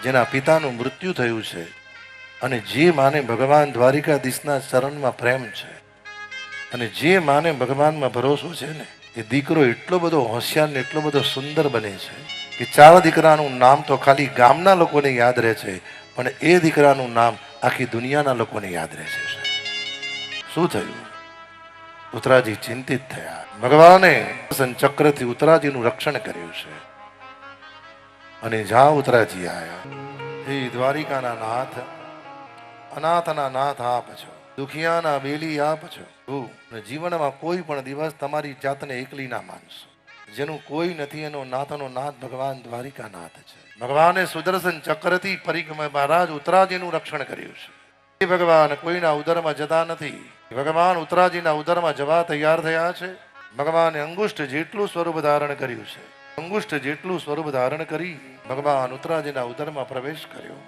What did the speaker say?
જેના પિતાનું મૃત્યુ થયું છે અને જે માને ભગવાન દ્વારિકાધીશના ચરણમાં પ્રેમ છે અને જે માને ભગવાનમાં ભરોસો છે ને એ દીકરો એટલો બધો હોશિયાર ને એટલો બધો સુંદર બને છે કે ચાર દીકરાનું નામ તો ખાલી ગામના લોકોને યાદ રહે છે, પણ એ દીકરાનું નામ આખી દુનિયાના લોકોને યાદ રહે છે. શું થયું? ઉત્તરાજી ચિંતિત થયા. ભગવાને ચક્રથી ઉત્તરાજીનું રક્ષણ કર્યું છે અને જ્યાં ઉત્તરાજી આવ્યા, હે દ્વારિકાના નાથ, અનાથના નાથ આપ છો, દુખિયાના બેલી આપ છો. જીવનમાં કોઈ પણ દિવસ તમારી જાતને એકલી ના માનશો. જેનું કોઈ નથી એનો નાથનો નાથ ભગવાન દ્વારિકાનાથ છે. ભગવાને સુદર્શન ચક્રથી મહારાજ ઉત્તરાજીનું રક્ષણ કર્યું છે. ભગવાન કોઈના ઉદરમાં જતા નથી. ભગવાન ઉત્તરાજીના ઉદરમાં જવા તૈયાર થયા છે. ભગવાને અંગુષ્ઠ જેટલું સ્વરૂપ ધારણ કર્યું છે. અંગુષ્ઠ જેટલું સ્વરૂપ ધારણ કરી ભગવાન ઉત્તરાજીના ઉદરમાં પ્રવેશ કર્યો.